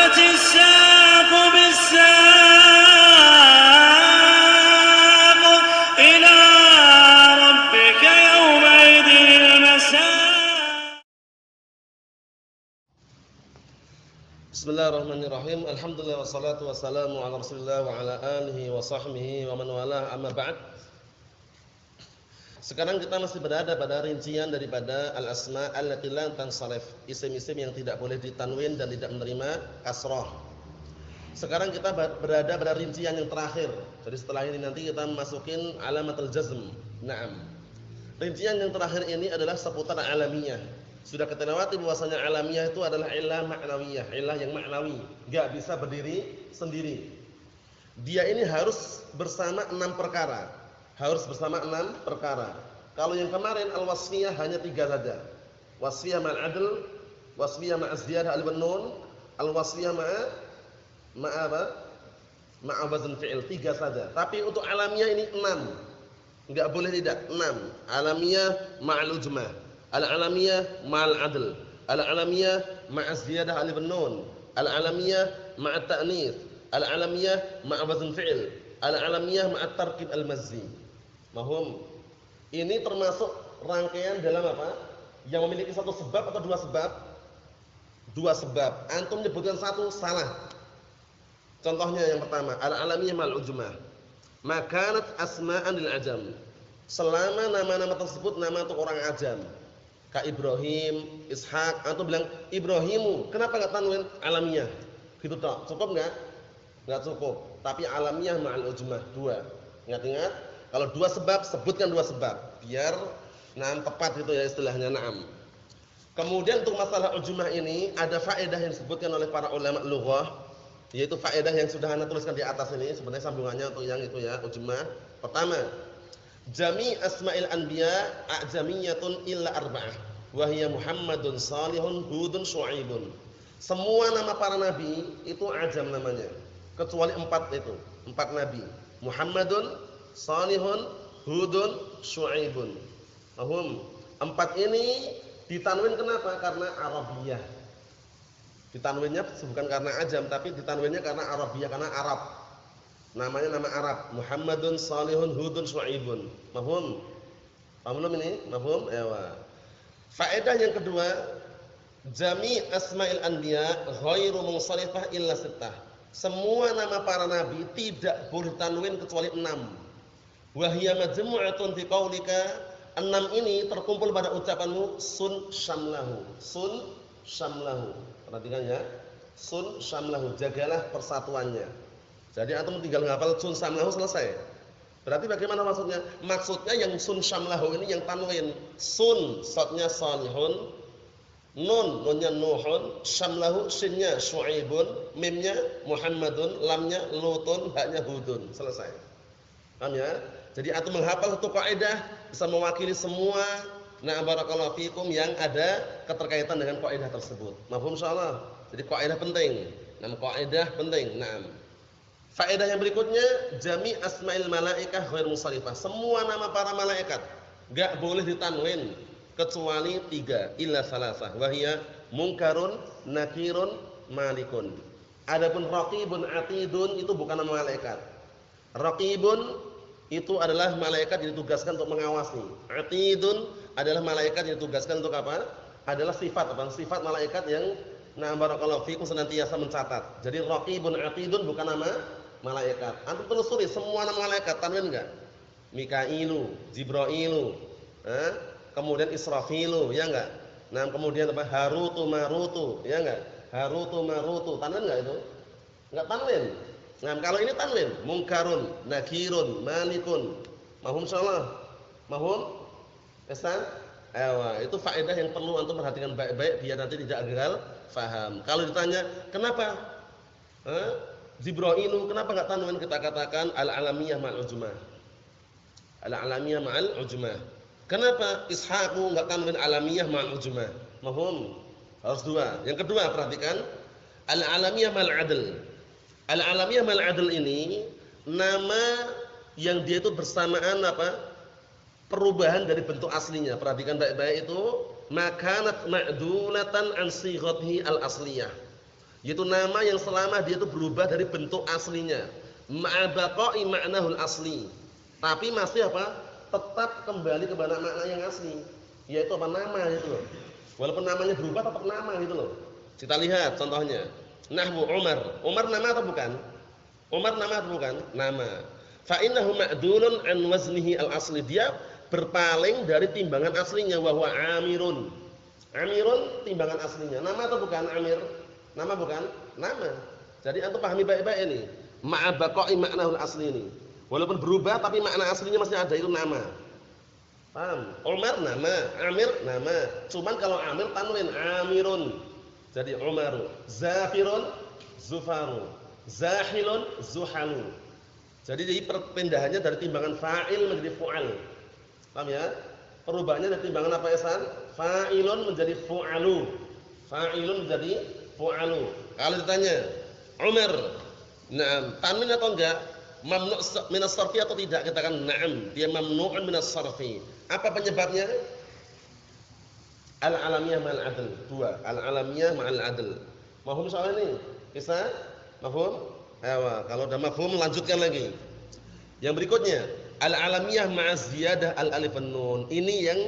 والتفت الساق بالساق إلى ربك يومئذ المساق. Bismillahirrahmanirrahim. Alhamdulillah wassalatu wassalamu ala Rasulillah wa ala alihi wa sahbihi wa man walah, amma ba'd. Sekarang kita masih berada pada rincian daripada al-asma allati la tansarif, isim-isim yang tidak boleh ditanwin dan tidak menerima kasrah. Sekarang kita berada pada rincian yang terakhir. Jadi setelah ini nanti kita masukin alamatul jazm. Naam. Rincian yang terakhir ini adalah seputar alamiyah. Sudah kita lewati bahwasanya alamiyah itu adalah illah ma'nawiyah, illah yang ma'nawi, enggak bisa berdiri sendiri. Dia ini harus bersama 6 perkara. Harus bersama 6 perkara. Kalau yang kemarin al-wasfiyah hanya 3 saja. Wasfiyah ma'al adl, wasfiyah ma'az ziyadah al-nun, al-wasfiyah ma'a wazn fi'il, 3 saja. Tapi untuk alamiyah ini 6. Enggak boleh tidak, 6. Alamiyah ma'al ujmah, al-alamiyah ma'al adl, al-alamiyah ma'az ziyadah al-nun, al-alamiyah ma'at ta'nits, al-alamiyah ma'a wazn fi'il, al-alamiyah ma'at tarkib al-mazzi. Mahum. Ini termasuk rangkaian dalam apa? Yang memiliki satu sebab atau 2 sebab? 2 sebab. Antum menyebutkan satu salah. Contohnya yang pertama, al-alamiyah ma'al ujmah. Makanat asma'an lil ajam. Selama nama-nama tersebut nama untuk orang ajam. Ka Ibrahim, Ishak, antum bilang Ibrahimu, kenapa enggak tanwin alamiyah? Gitu toh. Cukup enggak? Enggak cukup. Tapi alamiyah ma'al ujmah 2. Ingat-ingat, kalau 2 sebab sebutkan 2 sebab biar tepat itu ya istilahnya. Naam. Kemudian untuk masalah ujmah ini ada faedah yang disebutkan oleh para ulama lughah, yaitu faedah yang sudah Anda tuliskan di atas ini, sebenarnya sambungannya untuk yang itu ya, ujmah. Pertama, jami asma'il anbiya a'jamiyatun illa arba'ah wa hiya Muhammadun, Salihun, Hudun, Syu'aibun. Semua nama para nabi itu ajam namanya, kecuali 4 itu, 4 nabi. Muhammadun, Salihun, Hudun, Syu'aibun. Paham? 4 ini ditanwin kenapa? Karena Arabiyah. Ditanwinnya bukan karena ajam, tapi ditanwinnya karena Arabiyah, karena Arab. Namanya nama Arab. Muhammadun, Salihun, Hudun, Syu'aibun. Paham? Paham belum ini? Paham? Ewa. Faedah yang kedua, jami asma'il anbiya ghairu munsharifah illa sittah. Semua nama para nabi tidak boleh tanwin kecuali 6. Wahiyya majmu'atun fi qaulika, 6 ini terkumpul pada ucapanmu sun syamlahu. Sun syamlahu. Perhatikan ya. Sun syamlahu, jagalah persatuannya. Jadi antum tinggal ngapal sun syamlahu selesai. Berarti bagaimana maksudnya? Maksudnya yang sun syamlahu ini yang tanwin. Sun, shadnya salihun, nun, nunnya nuhun, syamlahu, shinnya syu'aibun, mimnya muhammadun, lamnya lutun, haknya hudun. Selesai. Paham ya? Jadi antum menghafal satu kaidah bisa mewakili semua barakallahu fikum yang ada keterkaitan dengan kaidah tersebut. Mafhum insyaallah. Jadi kaidah penting. Kaidah penting. Naam. Faedah yang berikutnya, jami asma'il malaikah ghair munsharifah. Semua nama para malaikat enggak boleh ditanwin kecuali 3, illa salasah. Wahiyya munkarun, nakirun, malikun. Adapun raqibun, atidun itu bukan nama malaikat. Raqibun itu adalah malaikat yang ditugaskan untuk mengawasi. Atidun adalah malaikat yang ditugaskan untuk apa? Adalah sifat apa? Sifat malaikat yang barakallahu fikum senantiasa mencatat. Jadi raqibun, atidun bukan nama malaikat. Antum telusuri semua nama malaikat tanwin enggak? Mikailu, Jibrailu, kemudian Israfilu, ya enggak? Kemudian apa? Harutu, Marutu, ya enggak? Harutu, Marutu, tanwin enggak itu? Enggak tanwin. Kalau ini tanwin, munkarun, nakirun, malikun. Mahum insyaallah. Mahum? Pesan? Itu faedah yang perlu antum perhatikan baik-baik biar nanti tidak gagal faham. Kalau ditanya, kenapa? Jibrailu, kenapa enggak tanwin? Kita katakan al-alamiyah ma'al ujmah. Al-alamiyah ma'al ujmah. Kenapa Ishaqu enggak tanwin alamiyah ma'al ujmah? Mahum? Harus 2. Yang kedua, perhatikan al-alamiyah ma'al adl. Al-alamiyah mal adl ini nama yang dia itu bersamaan apa? Perubahan dari bentuk aslinya. Perhatikan baik-baik itu, makanat ma'dulatan an sighatihi al-asliyah. Yaitu nama yang selama dia itu berubah dari bentuk aslinya. Ma'a baqa'i ma'nahul asli. Tapi masih apa? Tetap kembali kepada makna yang asli. Yaitu apa? Nama gitu loh. Walaupun namanya berubah tetap nama gitu loh. Kita lihat contohnya. Nahwu Umar. Umar nama atau bukan? Umar nama atau bukan? Nama. Fa innahu ma'dulun an waznihi al-asli. Dia berpaling dari timbangan aslinya, wa huwa Amirun. Amirun timbangan aslinya. Nama atau bukan Amir? Nama bukan? Nama. Jadi antum pahami baik-baik ini. Ma'a baqa'i ma'nahul asli ini. Walaupun berubah tapi makna aslinya masih ada, itu nama. Paham? Umar nama, Amir nama. Cuman kalau Amir tanwin Amirun. Jadi Umaru. Zafirun Zufaru. Zahilun Zuhalu. Jadi perpindahannya dari timbangan fa'il menjadi fu'al. Paham ya? Perubahannya dari timbangan apa Ihsan? Fa'ilun menjadi fu'alu. Fa'ilun menjadi fu'alu. Kalau ditanya, Umar, na'am, tanwin atau enggak? Mamnu' minas sarfi atau tidak? Katakan na'am, dia mamnu'un minas sarfi. Apa penyebabnya? Al-alamiyah ma'al adl. Dua, al-alamiyah ma'al adl. Mafhum soal ini? Bisa? Mafhum? Ayo, kalau udah mafhum lanjutkan lagi. Yang berikutnya, al-alamiyah ma'az ziyadah al-alif an-nun. Ini yang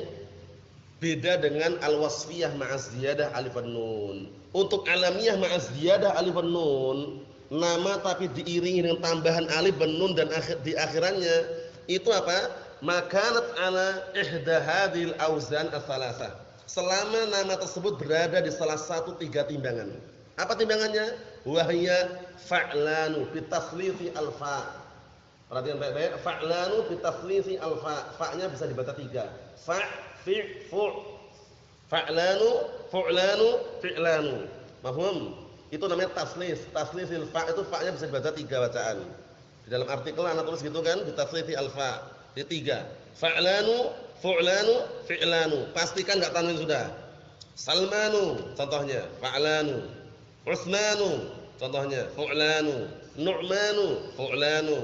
beda dengan al-wasfiyah ma'az ziyadah alif an-nun. Untuk alamiyah ma'az ziyadah alif an-nun, nama tapi diiringi dengan tambahan alif dan nun dan di akhirannya, itu apa? Makanat ala ihda hadhil auzan ats-tsalatsah. Selama nama tersebut berada di salah satu tiga timbangan. Apa timbangannya? Wahya fa'lanu bitaslifi al-fa. Perhatikan baik-baik, fa'lanu bitaslifi al-fa. Fa-nya bisa dibaca tiga. Fa, fi, fu. Fa'lanu, fu'lanu, fi'lanu. Mahfum? Itu namanya taslis. Taslisil fa, itu fa-nya bisa dibaca tiga bacaan. Di dalam artikel anak tulis gitu kan, bitaslifi al-fa. Di tiga. Fa'lanu, fu'lanu, fi'lanu. Pastikan enggak tanwin sudah. Salmanu contohnya, fa'lanu. Utsmanu contohnya, fu'lanu. Nu'manu, fu'lanu.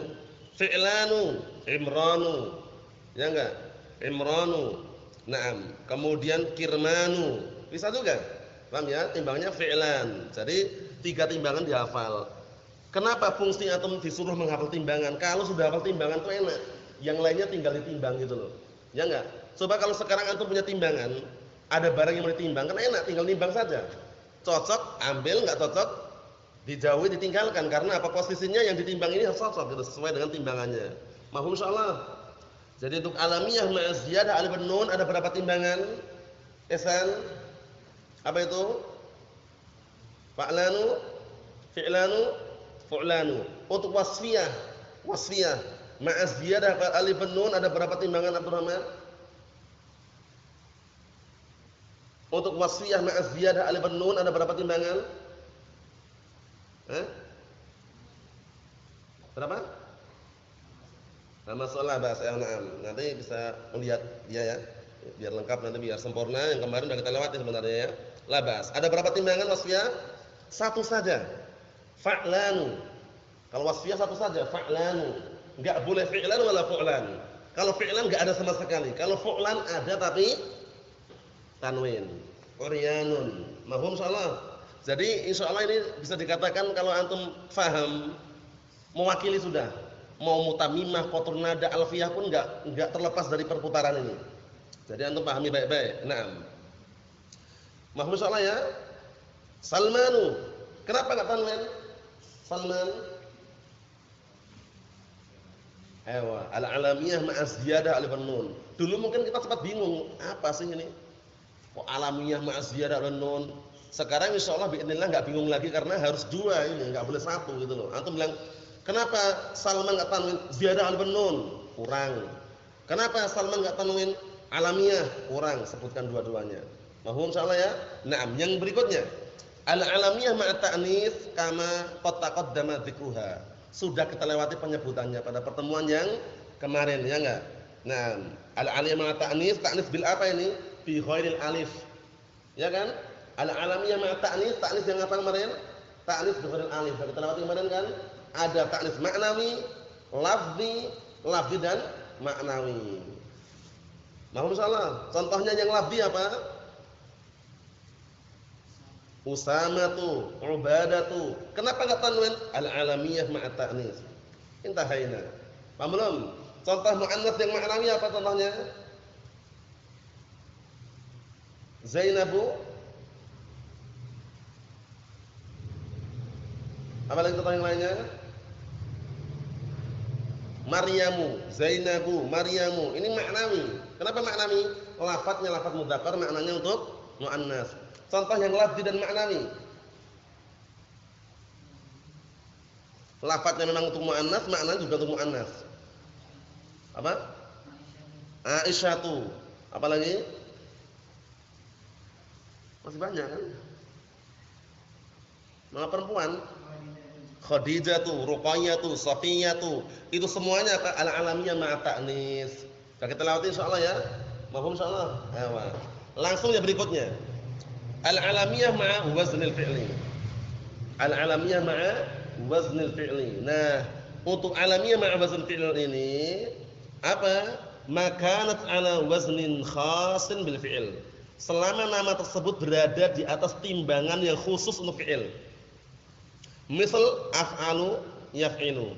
Fi'lanu, Imranu. Ya enggak? Imranu. Naam. Kemudian Kirmanu. Bisa juga. Paham ya? Timbangannya fi'lan. Jadi tiga timbangan dihafal. Kenapa fungsi antum disuruh menghafal timbangan? Kalau sudah hafal timbangan itu enak. Yang lainnya tinggal ditimbang gitu loh. Ya enggak? Coba kalau sekarang antum punya timbangan, ada barang yang mau ditimbang, kan enak, tinggal nimbang saja. Cocok, ambil, enggak cocok, dijauhi, ditinggalkan. Karena apa? Posisinya yang ditimbang ini harus cocok gitu, sesuai dengan timbangannya. Mahfum insyaallah. Jadi untuk alamiyah ma'az ziyadah alif nun ada berapa timbangan? Ihsan? Apa itu? Fa'lanu, fi'lanu, fu'lanu. Untuk wasfiyah ma'az ziyadah alif nun ada berapa timbangan Abdurrahman? Untuk wasfiyah ma'az ziyadah alif nun ada berapa timbangan? Berapa? Nama soal bahasa yang na'am. Nanti bisa melihat dia ya. Biar lengkap nanti biar sempurna. Yang kemarin sudah kita lewati sebenarnya ya. Labas. Ada berapa timbangan wasfiyah? Satu saja. Fa'lanu. Kalau wasfiyah satu saja, fa'lanu. Enggak boleh fi'lan wala fu'lan. Kalau fi'lan enggak ada sama sekali. Kalau fu'lan ada tapi tanwin. Quryanun. Mahfum insyaallah. Jadi insyaallah ini bisa dikatakan kalau antum faham mewakili sudah. Mau mutamimah, qatur nada, alfiyah pun enggak terlepas dari perputaran ini. Jadi antum pahami baik-baik. Naam. Mahfum insyaallah ya. Salmanu. Kenapa enggak tanwin? Salman. Ewa, al-alamiyah ma'az ziyadah alif nun. Dulu mungkin kita sempat bingung, apa sih ini? Kok alamiyah ma'az ziyadah alif nun? Sekarang insyaallah biidznillah enggak bingung lagi karena harus dua ini, enggak boleh satu gitu loh. Antum bilang, kenapa Salman enggak tanwin ziyadah alif nun? Kurang. Kenapa Salman enggak tanwin alamiyah? Kurang. Sebutkan dua-duanya. Mahfum insyaallah ya. Naam, yang berikutnya. Al-alamiyah ma'at ta'nits kama qad taqaddama dzikruha. Sudah kita lewati penyebutannya pada pertemuan yang kemarin ya enggak? Nah, al-alamiyah ma'at ta'nits, ta'nits bil apa ini? Bi ghairil alif. Ya kan? Al-alamiyah ma'at ta'nits, ta'nits yang apa kemarin? Ta'nits bi ghairil alif. Kita lewati kemarin kan? Ada ta'nits maknawi, lafzi dan maknawi. Mahfum insyaallah. Contohnya yang lafzi apa? Usamatu, Ubadatu. Kenapa enggak tanwin? Al-alamiyah ma'a ta'nis. Intahaina. Paham belum? Contoh muannats yang ma'nawi apa contohnya? Zainabu. Apa lagi contoh yang lainnya? Maryamu, Zainabu, Maryamu. Ini ma'nawi. Kenapa ma'nawi? Lafadznya lafadz mudzakkar, maknanya untuk muannas. Contoh yang lafzi dan ma'nawi. Lafadznya memang untuk muannas, maknanya juga untuk muannas. Apa? Aisyatu. Apa lagi? Masih banyak kan? Nama perempuan. Khadijatu, Ruqayyatu, Safiyatu. Itu semuanya apa? Al-alamiyah ma'a ta'nis. Nah, kita lewati insyaallah ya. Mafhum insyaallah? Ayo. Langsung yang berikutnya. Al-alamiyah ma'a waznil fi'li. Al-alamiyah ma'a waznil fi'li. Nah, untuk alamiyah ma'a waznil fi'li ini apa? Makanat ala waznin khasin bil fi'il. Selama nama tersebut berada di atas timbangan yang khusus untuk fi'il. Misal af'alu yaf'ilu.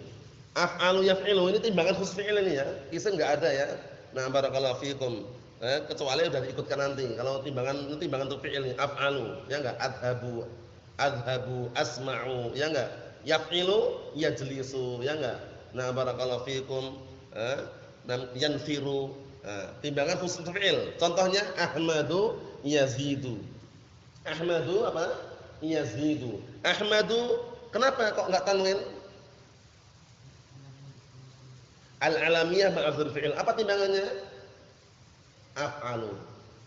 Af'alu yaf'ilu ini timbangan khusus fi'il ini ya. Isim enggak ada ya. Nah, barakallahu fikum. Kecuali udah diikutkan nanti. Kalau timbangan untuk fi'il ini af'alu, ya enggak? Adhabu, asma'u, ya enggak? Yaf'ilu yajlisu, ya enggak? Nah, barakallahu fikum. Yanfiru. Timbangan khusus fi'il. Contohnya Ahmadu yazidu. Ahmadu apa? Yazidu. Ahmadu. Kenapa kok enggak tanwin? Al-alamiyah ma'adzul fi'il. Apa timbangannya? Af'alu.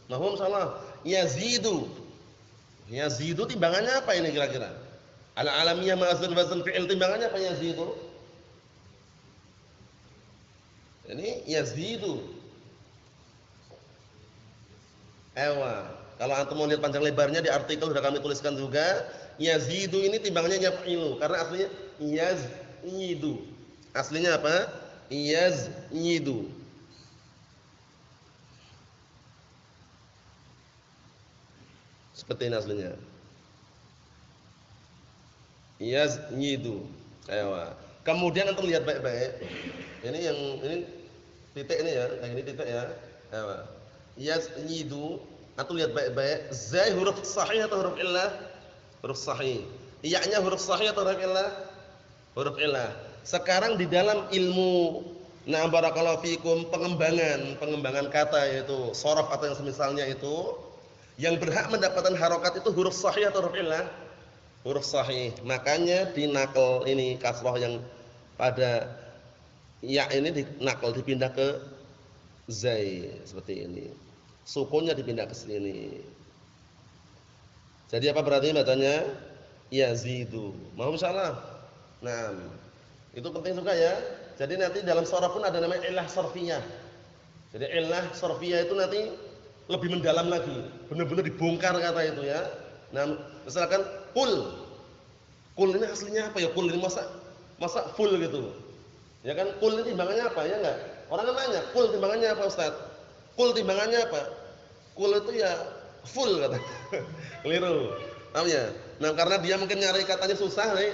Mahum salah. Yazidu. Yazidu timbangannya apa ini kira-kira? Al-alamiyah ma'adzul fi'il timbangannya apa yazidu? Ini yazidu. Ewa. Kalau antum mau lihat panjang lebarnya di artikel sudah kami tuliskan juga. Yazidu ini timbangannya yaf'ilu karena aslinya yazyidu. Aslinya apa? Yazyidu. Seperti ini aslinya. Yazyidu. Ayo. Kemudian antum lihat baik-baik. Ini titik ini ya, yang ini titik ya. Ayo. Yazyidu. Antum lihat baik-baik. Zai huruf sahih atau huruf illah? Huruf sahih. Iya-nya huruf sahih atau huruf illah? Huruf illah. Sekarang di dalam ilmu barakallahu fikum pengembangan kata yaitu shorof atau yang semisalnya itu, yang berhak mendapatkan harokat itu huruf sahih atau huruf illah? Huruf sahih. Makanya dinakal ini kasroh yang pada ya ini dinakal dipindah ke zai seperti ini. Sukunnya dipindah ke sini. Jadi apa berarti bacanya? Yazidu. Mau insyaallah. Nah, itu penting juga ya. Jadi nanti dalam shorof pun ada namanya illah sorfiyah. Jadi illah sorfiyah itu nanti lebih mendalam lagi. Benar-benar dibongkar kata itu ya. Nah, misalkan kul. Kul ini aslinya apa ya? Kul ini masa full gitu. Ya kan? Kul ini timbangannya apa ya enggak? Orang kan nanya, kul timbangannya apa Ustaz? Kul timbangannya apa? Kul itu ya full kata. Keliru. Paham ya? Nah, karena dia mungkin nyari katanya susah nih.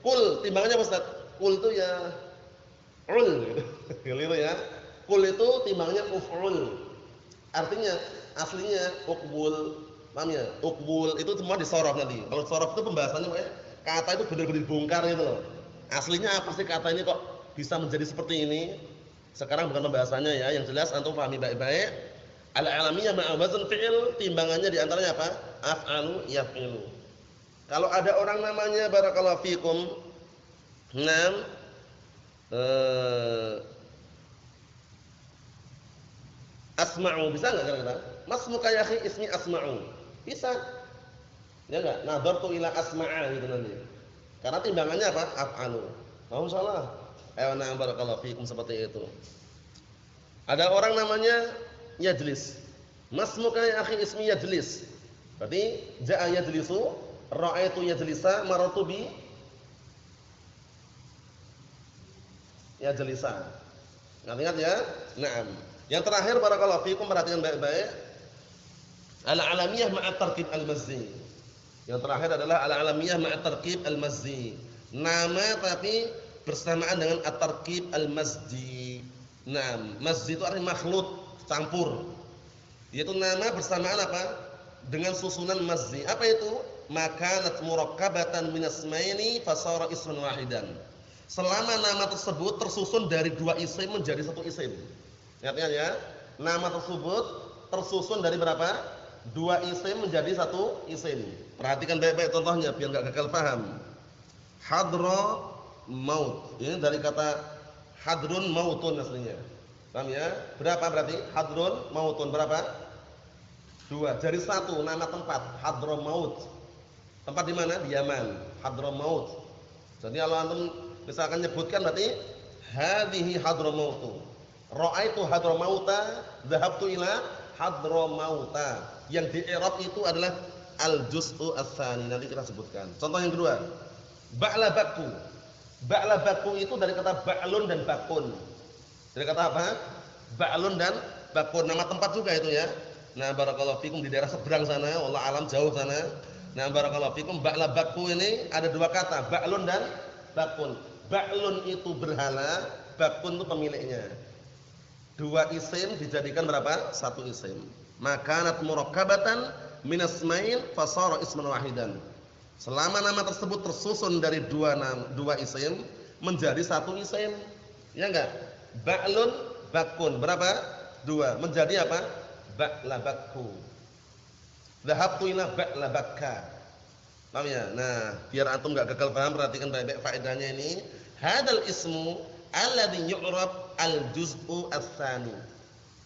Kul timbangannya apa Ustaz? Kul itu ya ul gitu. Keliru ya. Kul itu timbangannya uf'ul. Artinya aslinya uqbul. Paham ya? Uqbul itu semua disorof nanti. Kalau sorof itu pembahasannya kata itu benar-benar dibongkar gitu loh. Aslinya apa sih kata ini kok bisa menjadi seperti ini? Sekarang bukan pembahasannya ya, yang jelas antum pahami baik-baik. Al-alamiyah ma'a wazn fi'il timbangannya di antaranya apa? Af'alu yaf'ilu. Kalau ada orang namanya barakallahu fikum Asma'u bisa enggak kira-kira? Masmuka ya akhi ismi Asma'u. Bisa. Ya enggak? Nadartu ila Asma'a gitu nanti. Karena timbangannya apa? Af'alu. Mau insyaallah. Ayo na'am barakallahu fikum seperti itu. Ada orang namanya Yajlis. Masmuka ya akhi ismi Yajlis. Berarti ja'a yajlisu, ra'aitu yajlisa, marartu bi yajlisa. Ingat ya? Naam. Yang terakhir barakallahu fikum perhatikan baik-baik. Al-alamiyah ma'a tarkib al-mazzi. Yang terakhir adalah al-alamiyah ma'a tarkib al-mazdi. Nama tapi bersamaan dengan at-tarkib al-mazdi. Nah, mazdi itu artinya makhlut, campur. Yaitu nama bersamaan apa? Dengan susunan mazdi. Apa itu? Makanat murakkabatan min asmaini fasara isman wahidan. Selama nama tersebut tersusun dari dua isim menjadi satu isim. Ingat ya, nama tersebut tersusun dari berapa? Dua isim menjadi satu isim. Perhatikan baik-baik contohnya biar enggak gagal paham. Hadra maut. Ini dari kata hadrun mautun aslinya. Paham ya? Berapa berarti? Hadrun mautun berapa? Dua. Jadi satu nama tempat, Hadra maut. Tempat di mana? Di Yaman. Hadra maut. Jadi kalau antum misalkan nyebutkan berarti hadhihi hadra mautu. Ra'aitu hadra mauta, dhahabtu ila hadra mauta. Yang di i'rab itu adalah al-juz'u ats-tsani. Nanti kita sebutkan. Contoh yang kedua. Ba'la bakku. Ba'la bakku itu dari kata ba'lun dan bakun. Dari kata apa? Ba'lun dan bakun. Nama tempat juga itu ya. Nah, barakallahu fikum di daerah seberang sana, wallah alam jauh sana. Nah, barakallahu fikum ba'la bakku ini ada dua kata, ba'lun dan bakun. Ba'lun itu berhala, bakun itu pemiliknya. Dua isim dijadikan berapa? Satu isim. Makanat murakkabatan min asmain fasara isman wahidan. Selama nama tersebut tersusun dari dua isim menjadi satu isim. Ya enggak? Ba'lun bakun. Berapa? Dua. Menjadi apa? Ba'la bakku. Dhahabtu ila ba'la bakka. Paham ya? Nah, biar antum enggak gagal paham, perhatikan baik-baik faedahnya ini. Hadzal ismu alladhi yu'rab al-juz'u ats-tsani.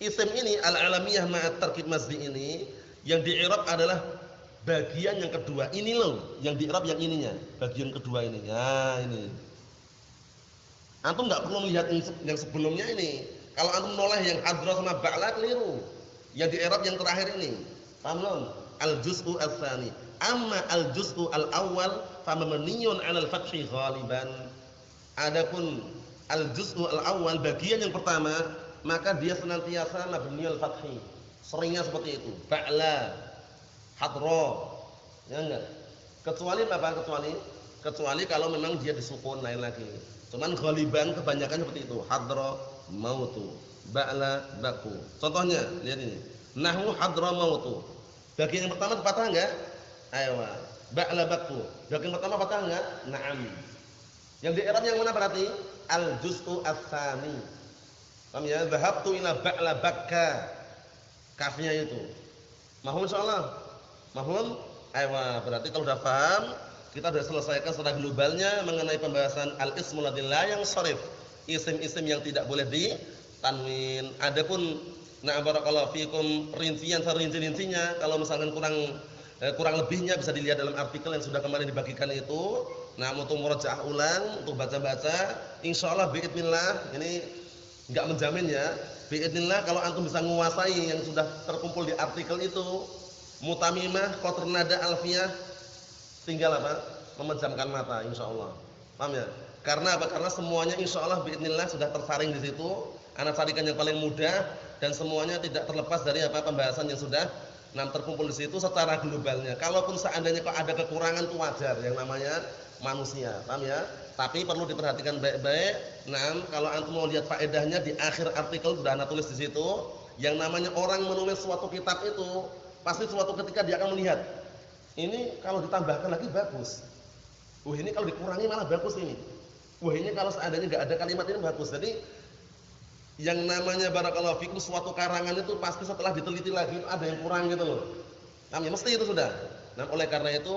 Isim ini al-alamiyah ma'at tarkib mazdi ini yang di-i'rab adalah bagian yang kedua. Ini loh, yang di-i'rab yang ininya, bagian kedua ini. Nah, ini. Antum enggak perlu melihat yang sebelumnya ini. Kalau antum noleh yang hadra sama ba'la keliru. Yang di-i'rab yang terakhir ini. Paham belum? Al-juz'u ats-tsani. Amma al-juz'u al-awwal fa mabniyun 'alal fathi ghaliban. Adapun al-juz'u al-awwal bagian yang pertama maka dia senantiasa mabniyul fathi. Seringnya seperti itu. Ba'la, hadra. Ya enggak? Kecuali apa? Kecuali kalau memang dia disukun lain lagi. Cuman ghaliban kebanyakan seperti itu. Hadra mautu, ba'la baku. Contohnya, lihat ini. Nahwu hadra mautu. Bagian yang pertama fathah enggak? Ayo. Ba'la baku. Bagian pertama fathah enggak? Na'am. Yang di i'rab yang mana berarti? Al-juz'u ats-tsani. Paham ya? Dhahabtu ila ba'la bakka. Kafnya itu. Mahum insyaallah. Mahum? Ayo, berarti kalau sudah paham, kita sudah selesaikan secara globalnya mengenai pembahasan al-ismul ladzi la yansharif. Isim-isim yang tidak boleh ditanwin. Adapun barakallahu fikum rincian-rincinya kalau misalkan kurang lebihnya bisa dilihat dalam artikel yang sudah kemarin dibagikan itu. Nah, untuk murajaah ulang, untuk baca-baca, insyaallah biidznillah ini enggak menjamin ya. Biidznillah kalau antum bisa menguasai yang sudah terkumpul di artikel itu, mutamimah, qatr nada, alfiyah, tinggal apa? Memejamkan mata insyaallah. Paham ya? Karena apa? Karena semuanya insyaallah biidznillah sudah tersaring di situ. Ana carikan yang paling mudah dan semuanya tidak terlepas dari apa? Pembahasan yang sudah terkumpul di situ secara globalnya. Kalaupun seandainya kok ada kekurangan itu wajar, yang namanya manusia, paham ya? Tapi perlu diperhatikan baik-baik. Kalau antum mau lihat faedahnya di akhir artikel sudah ana tulis di situ, yang namanya orang menulis suatu kitab itu pasti suatu ketika dia akan melihat, ini kalau ditambahkan lagi bagus. Wah, ini kalau dikurangi malah bagus ini. Wah, ini kalau seandainya enggak ada kalimat ini bagus. Jadi yang namanya barakallahu fikum suatu karangan itu pasti setelah diteliti lagi ada yang kurang gitu loh. Kami mesti itu sudah. Nah, oleh karena itu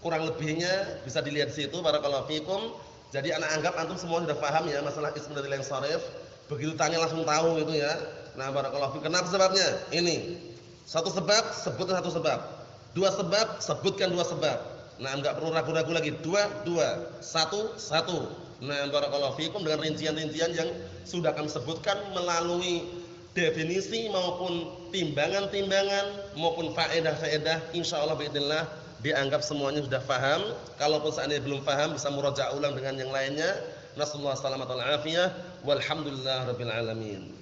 kurang lebihnya bisa dilihat di situ barakallahu fikum. Jadi anak anggap antum semua sudah paham ya masalah ism dari yang sharif. Begitu tanya langsung tahu gitu ya. Nah, barakallahu fikum. Kenapa sebabnya? Ini. Satu sebab, sebutkan satu sebab. Dua sebab, sebutkan dua sebab. Nah, enggak perlu ragu-ragu lagi. Dua. Satu. Nah, barakallahu fikum dengan rincian-rincian yang sudah kami sebutkan melalui definisi maupun timbangan-timbangan maupun faedah-faedah, insyaallah biidznillah dianggap semuanya sudah paham. Kalaupun seandainya belum paham bisa murajaah ulang dengan yang lainnya. Nasallahu alaihi wasallam walhamdulillah rabbil alamin.